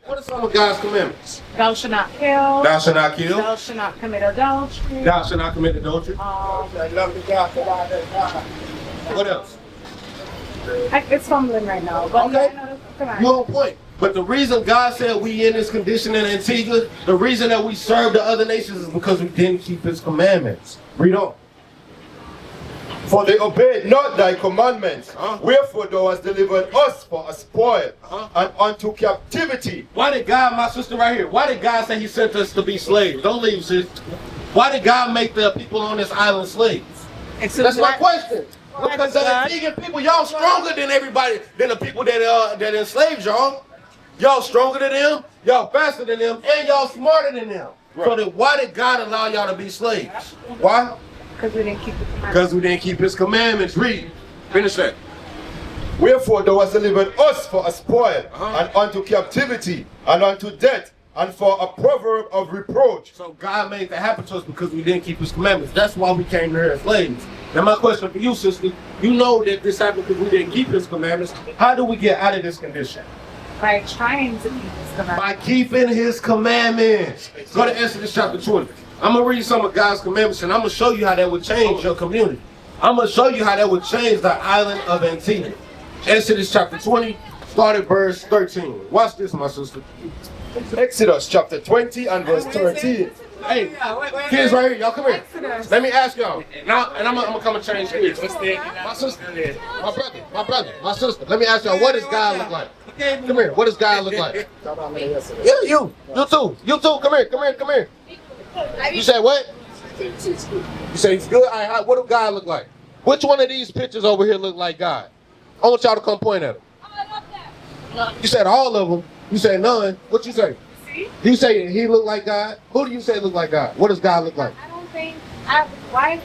What are some of God's commandments? Thou shalt not kill. Thou shalt not kill. Thou shalt not commit adultery. Thou shalt not commit adultery. What else? It's fumbling right now. But Okay. Come on. You on point. But the reason God said we in this condition in Antigua, the reason that we serve the other nations is because we didn't keep his commandments. Read on. For they obeyed not thy commandments. Wherefore thou hast delivered us for a spoil and unto captivity. Why did God, my sister right here, why did God say he sent us to be slaves? Don't leave, sis. Why did God make the people on this island slaves? That's my question. Because the Antiguan people, y'all stronger than everybody, than the people that enslaved y'all. Y'all stronger than them, y'all faster than them, and y'all smarter than them. Right. So then why did God allow y'all to be slaves? Why? Because we didn't keep the commandments. Because we didn't keep his commandments. Read. Finish that. Wherefore thou hast delivered us for a spoil and unto captivity and unto death and for a proverb of reproach. So God made that happen to us because we didn't keep his commandments. That's why we came here as slaves. Now my question for you, sister, you know that this happened because we didn't keep his commandments. How do we get out of this condition? By trying to keep his commandments. By keeping his commandments. Go to Exodus chapter 20. I'm going to read some of God's commandments and I'm going to show you how that would change your community. I'm going to show you how that would change the island of Antigua. Exodus chapter 20, start at verse 13. Watch this, my sister. Exodus chapter 20 and verse 13. Hey, kids right here, y'all come here. Let me ask y'all. Now, and I'm gonna come and change kids. My sister, my sister. Let me ask y'all, what does God look like? Come here. What does God look like? Yeah, you too. Come here. You said what? You say he's good. All right, what does God look like? Which one of these pictures over here look like God? I want y'all to come point at him. You said all of them. You said none. What you say? You say he look like God? Who do you say look like God? What does God look like? I don't think. Why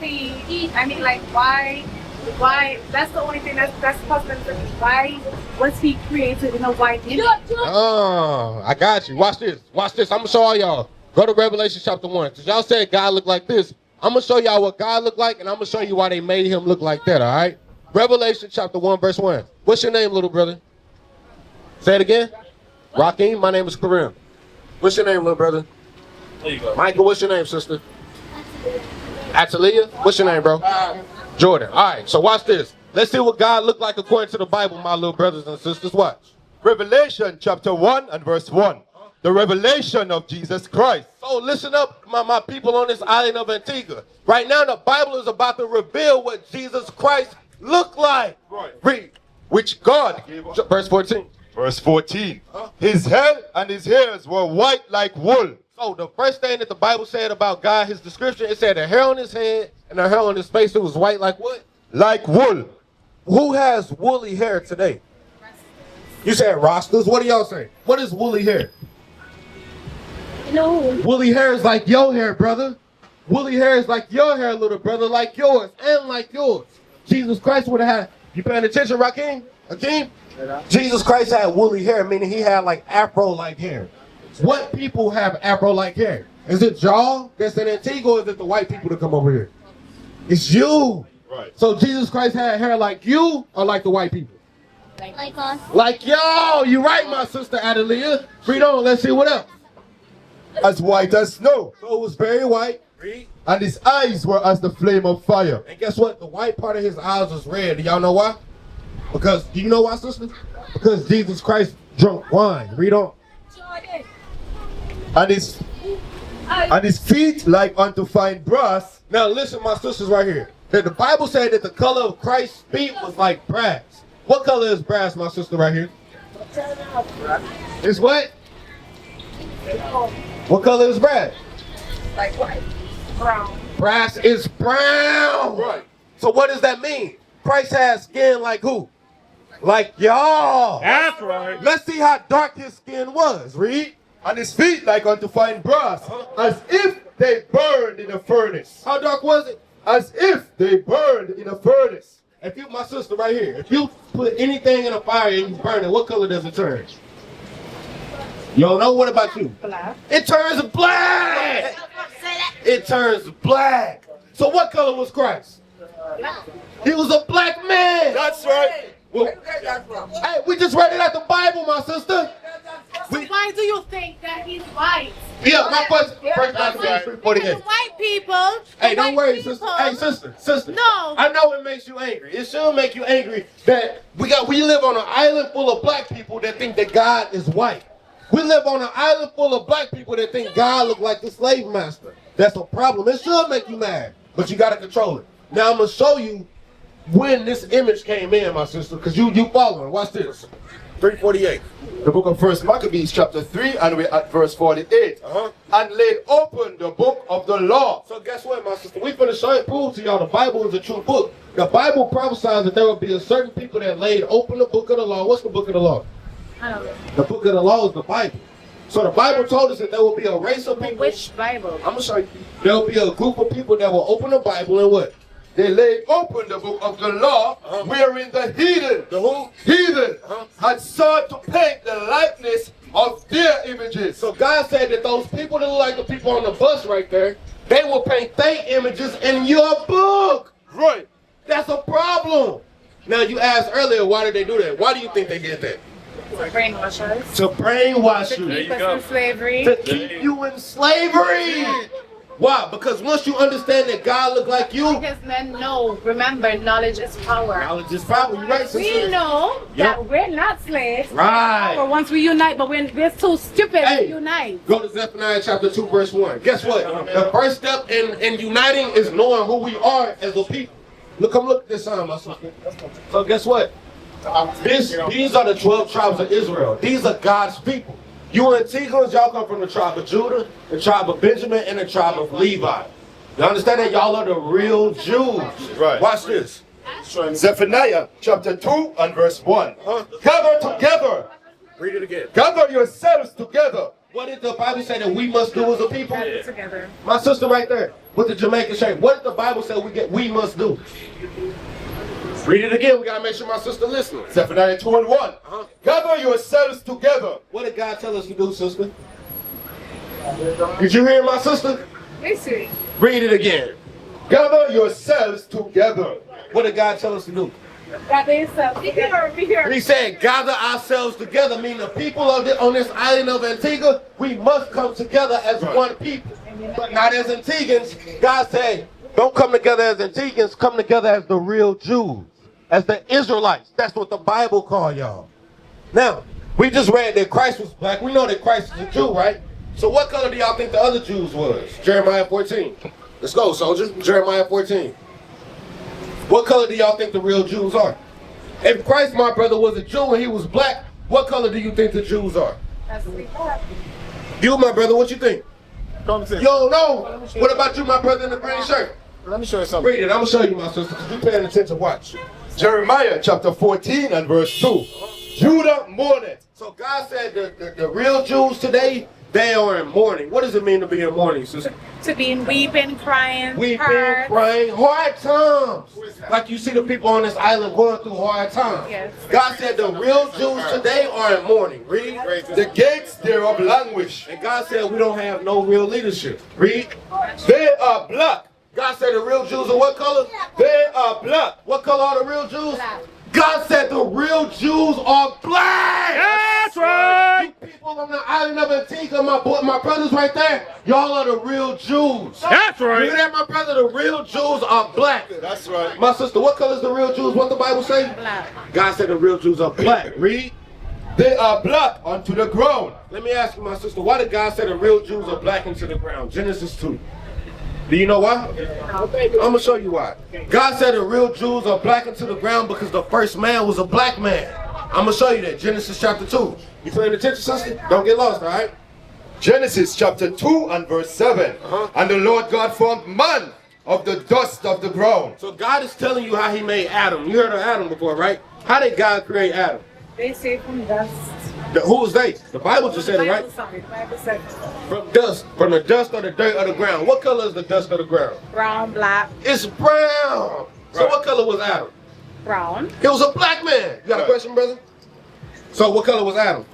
that's the only thing that's puzzling for me. Why was he created in a white image? Oh, I got you. Watch this. I'm gonna show all y'all. Go to Revelation chapter 1. Because y'all said God looked like this. I'm gonna show y'all what God looked like, and I'm gonna show you why they made him look like that, all right? Revelation chapter 1, verse 1. What's your name, little brother? Say it again. Raheem, my name is Kareem. What's your name, little brother? There you go. Michael, what's your name, sister? Atalia? What's your name, bro? Jordan. All right, so watch this. Let's see what God looked like according to the Bible, my little brothers and sisters. Watch. Revelation chapter 1 and verse 1. The revelation of Jesus Christ. So listen up, my people on this island of Antigua. Right now, the Bible is about to reveal what Jesus Christ looked like. Right. Read. Which God gave us. Verse 14. Verse 14. His head and his hairs were white like wool. So the first thing that the Bible said about God, his description, it said the hair on his head and the hair on his face, it was white like what? Like wool. Who has woolly hair today? You said Rastas. What do y'all say? What is woolly hair? No. Woolly hair is like your hair, brother. Woolly hair is like your hair, little brother, like yours and like yours. Jesus Christ would have had, you paying attention, Raheem? Hakeem? Jesus Christ had woolly hair, meaning he had like afro-like hair. What people have afro-like hair? Is it y'all that's in Antigua, or is it the white people that come over here? It's you. Right. So Jesus Christ had hair like you or like the white people? Like us. Like y'all. You right, my sister Adelia. Read on. Let's see what else. As white as snow. So it was very white. Read. And his eyes were as the flame of fire. And guess what? The white part of his eyes was red. Do y'all know why? Because, do you know why, sister? Because Jesus Christ drunk wine. Read on. And his feet like unto fine brass. Now listen, my sisters right here. That the Bible said that the color of Christ's feet was like brass. What color is brass, my sister right here? It's what? What color is brass? Like white. Brown. Brass is brown. Right. So what does that mean? Christ has skin like who? Like y'all. That's right. Let's see how dark his skin was. Read. And his feet like unto fine brass. As if they burned in a furnace. How dark was it? As if they burned in a furnace. If you, my sister right here, if you put anything in a fire and you burn it, what color does it turn? You don't know? What about you? Black. It turns black. It turns black. So what color was Christ? He was a black man. That's right. Well, hey, we just read it out the Bible, my sister. Why do you my question. First Maccabees 3:48. White people. Hey, don't worry, sister. Hey, sister. No. I know it makes you angry. It should make you angry that we live on an island full of black people that think that God is white. We live on an island full of black people that think God look like the slave master. That's a problem. It should make you mad, but you gotta control it. Now I'm gonna show you when this image came in, my sister, because you following. Watch this. 3:48. The book of 1 Maccabees chapter 3 and we're at verse 48. And laid open the book of the law. So guess what, my sister? We finna show it, prove to y'all the Bible is a true book. The Bible prophesies that there will be a certain people that laid open the book of the law. What's the book of the law? I don't know. The book of the law is the Bible. So the Bible told us that there will be a race of people. Which Bible? I'm gonna show you. There will be a group of people that will open the Bible and what? They laid open the book of the law, wherein the heathen, The who? heathen, had sought to paint the likeness of their images. So God said that those people that look like the people on the bus right there, they will paint their images in your book. Right. That's a problem. Now you asked earlier, why did they do that? Why do you think they did that? Brainwash us. To brainwash To you. keep us in slavery. To keep you in slavery. Why? Because once you understand that God look like you, Because men know, remember, knowledge is power. knowledge is power. You right, We sister? know Yep. that we're not slaves. Right. But once we unite, but we're too stupid Hey. to unite. Go to Zephaniah chapter 2, verse 1. Guess what? The first step in uniting is knowing who we are as a people. Look at this sign, my sister. So guess what? These are the 12 tribes of Israel. These are God's people. You Antiguans, y'all come from the tribe of Judah, the tribe of Benjamin, and the tribe of Levi. You understand that? Y'all are the real Jews. Right. Watch this. Zephaniah chapter 2 and verse 1. Gather together. Read it again. Gather yourselves together. What did the Bible say that we must do as a people? Gather together. My sister right there with the Jamaican shirt. What did the Bible say we must do? Read it again. We gotta make sure my sister listening. Zephaniah 2 and 1. Gather yourselves together. What did God tell us to do, sister? Did you hear my sister? Listen. Read it again. Gather yourselves together. What did God tell us to do? Gather yourself. Be here. He said, gather ourselves together, meaning the people on this island of Antigua, we must come together as one people. But not as Antiguans. God said, don't come together as Antiguans, come together as the real Jews, as the Israelites. That's what the Bible call y'all. Now, we just read that Christ was black. We know that Christ is a Jew, right? So what color do y'all think the other Jews was? Jeremiah 14. Let's go, soldier. Jeremiah 14. What color do y'all think the real Jews are? If Christ, my brother, was a Jew and he was black, what color do you think the Jews are? That's You, my brother, what you think? Come see. You don't know. What about you, my brother in the green shirt? Let me show you something. Read it. I'm going to show you, my sister, because you paying attention. Watch. Jeremiah chapter 14 and verse 2. Judah mourneth. So God said the real Jews today, they are in mourning. What does it mean to be in mourning, sister? To be in weeping, crying, Weeping, hurt. crying, hard times. Like you see the people on this island going through hard times. Yes. God said the real Jews today are in mourning. Read. The gates thereof languish. And God said we don't have no real leadership. Read. They are black. God said the real Jews are what color? They are black. What color are the real Jews? Black. God said the real Jews are black. That's right. You people on the island of Antigua, my brothers right there, y'all are the real Jews. That's You hear right. that, my brother? The real Jews are black. That's right. My sister, what color is the real Jews? What the Bible say? Black. God said the real Jews are black. Read. They are black unto the ground. Let me ask you, my sister, why did God say the real Jews are black into the ground? Genesis 2. Do you know why? I'm going to show you why. God said the real Jews are black into the ground because the first man was a black man. I'm going to show you that. Genesis chapter 2. You paying attention, sister? Don't get lost, all right? Genesis chapter 2 and verse 7. And the Lord God formed man of the dust of the ground. So God is telling you how he made Adam. You heard of Adam before, right? How did God create Adam? They say from dust. Who was they? The Bible just said it, right? Bible said From dust, from the dust or the dirt of the ground. What color is the dust of the ground? brown, black, It's brown. So what color was Adam? brown. He was a black man. You got a question, brother? So what color was Adam?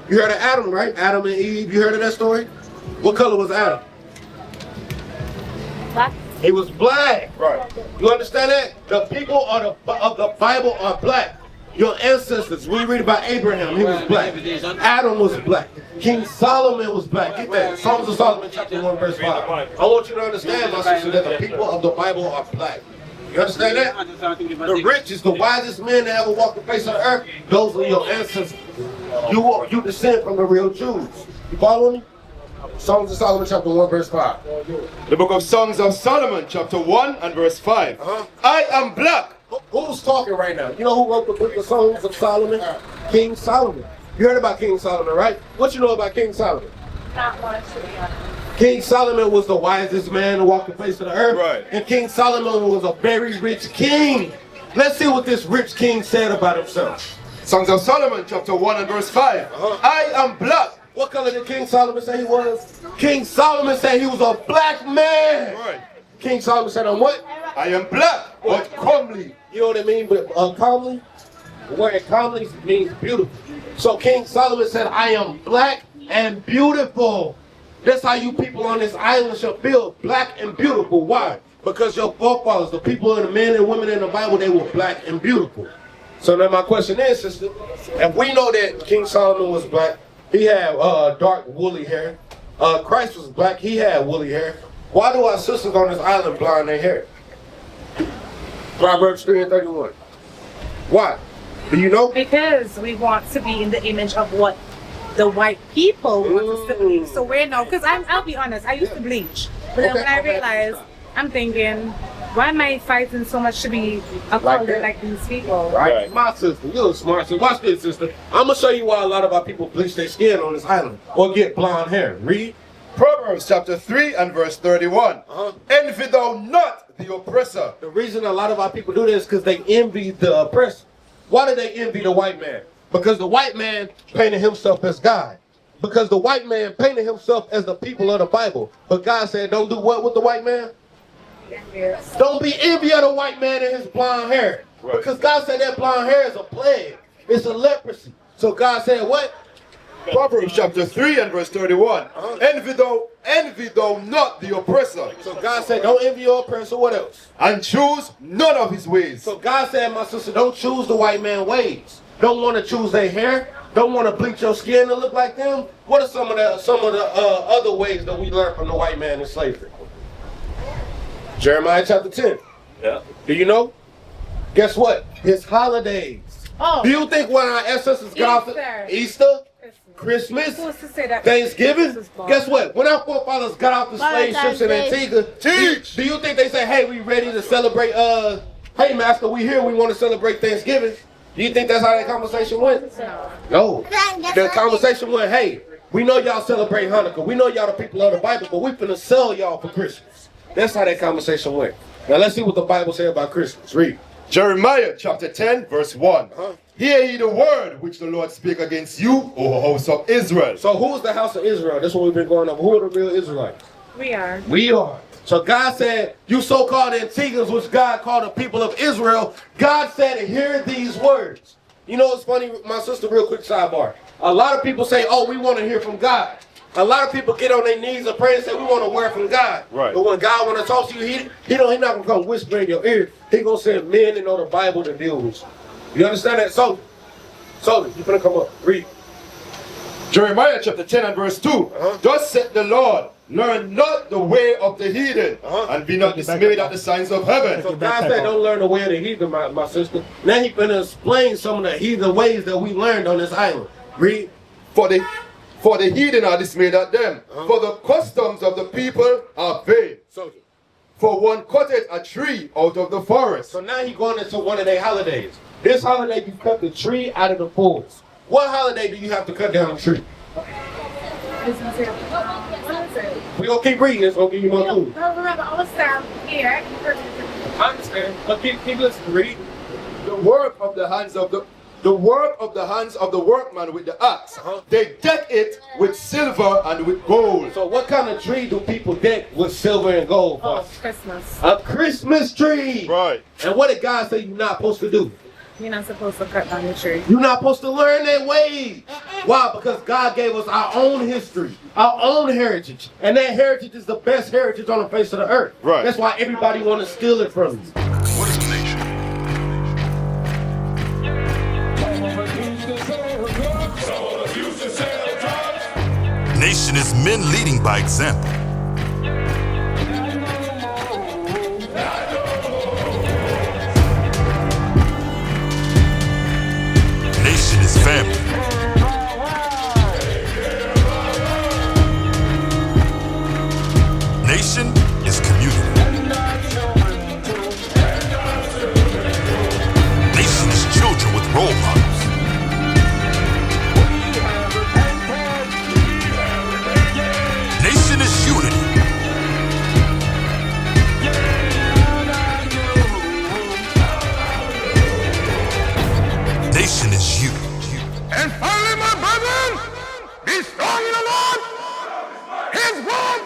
You heard of Adam, right? Adam and Eve. You heard of that story? What color was Adam? Black. He was black. Right. You understand that? The people of the Bible are black. Your ancestors, when you read about Abraham, he was black. Adam was black. King Solomon was black. Get that. Songs of Solomon, chapter 1, verse 5. I want you to understand, my sister, that the people of the Bible are black. You understand that? The richest, the wisest men that ever walked the face of the earth, those are your ancestors. You descend from the real Jews. You follow me? Songs of Solomon, chapter 1, verse 5. The book of Songs of Solomon, chapter 1 and verse 5. I am black. Who's talking right now? You know who wrote the book of Songs of Solomon? King Solomon. You heard about King Solomon, right? What you know about King Solomon? Not much, to be honest. King Solomon was the wisest man to walk the face of the earth. Right. And King Solomon was a very rich king. Let's see what this rich king said about himself. Songs of Solomon, chapter 1 and verse 5. I am black. What color did King Solomon say he was? King Solomon said he was a black man. Right. King Solomon said, I'm what? I am black, but comely. You know what I mean? But calmly, the word calmly means beautiful. So King Solomon said, I am black and beautiful. That's how you people on this island shall feel, black and beautiful. Why? Because your forefathers, the people and the men and women in the Bible, they were black and beautiful. So now my question is, sister, if we know that King Solomon was black, he had dark woolly hair. Christ was black, he had woolly hair. Why do our sisters on this island blonde their hair? Proverbs 3 and 31. Why? Do you know? Because we want to be in the image of what the white people want us to be. So we're now, because I'll be honest, I used to bleach. But then Okay, when I okay. realized, I'm thinking, why am I fighting so much to be a Like color that? like these people? Right. My sister, you're smart. So watch this, sister. I'm going to show you why a lot of our people bleach their skin on this island or get blonde hair. Read. Proverbs chapter 3 and verse 31. Envy thou not the oppressor. The reason a lot of our people do this is because they envy the oppressor. Why do they envy the white man? Because the white man painted himself as God. Because the white man painted himself as the people of the Bible. But God said, don't do what with the white man? Yes. Don't be envy of the white man and his blonde hair. Right. Because God said that blonde hair is a plague. It's a leprosy. So God said what? Proverbs chapter 3 and verse 31. Envy thou not the oppressor. So God said, don't envy your oppressor. What else? And choose none of his ways. So God said, my sister, don't choose the white man ways. Don't want to choose their hair. Don't want to bleach your skin to look like them. What are some of the other ways that we learned from the white man in slavery? Jeremiah chapter 10. Yeah. Do you know? Guess what? His holidays. Oh. Do you think when our ancestors got off Easter, Christmas, Supposed to say that Thanksgiving? Christmas ball. Guess what? When our forefathers got off the slave ships in Antigua, do you think they say, hey, we ready to celebrate, hey, master, we here, we want to celebrate Thanksgiving? Do you think that's how that conversation went? No. The conversation went, hey, we know y'all celebrate Hanukkah. We know y'all the people of the Bible, but we finna sell y'all for Christmas. That's how that conversation went. Now let's see what the Bible says about Christmas. Read. Jeremiah chapter 10 verse 1. Hear ye the word which the Lord spake against you, O house of Israel. So who's the house of Israel? That's what we've been going over. Who are the real Israelites? We are. We are. So God said, you so-called Antiguans, which God called the people of Israel, God said, hear these words. You know, it's funny, my sister, real quick sidebar. A lot of people say, oh, we want to hear from God. A lot of people get on their knees and pray and say, we want to hear from God. Right. But when God want to talk to you, He not going to come whisper in your ear. He going to send men that know the Bible to deal with you. You understand that? So you finna come up. Read. Jeremiah chapter 10 and verse 2. Thus said the Lord, learn not the way of the heathen, and be not dismayed at the signs of heaven. So God said, don't learn the way of the heathen, my sister. Now He finna explain some of the heathen ways that we learned on this island. Read. For the heathen are dismayed at them, for the customs of the people are vain. Soldier. For one cutteth a tree out of the forest. So now He going into one of their holidays. This holiday, you cut the tree out of the forest. What holiday do you have to cut down a tree? We gonna keep reading. It's gonna give you more clues. Remember, I was down here. I understand, but keep listening. Read. The work of the hands of the workman with the axe. They deck it with silver and with gold. So what kind of tree do people deck with silver and gold for? Oh, Christmas. A Christmas tree. Right. And what did God say you're not supposed to do? You're not supposed to cut down the tree. You're not supposed to learn their ways. Why? Because God gave us our own history, our own heritage. And that heritage is the best heritage on the face of the earth. Right. That's why everybody want to steal it from you. What is a nation? Nation is men leading by example. Nation is family. Nation is community. Nation is children with role models. Nation is unity. Nation is you. And finally, my brethren, be strong in the Lord. His word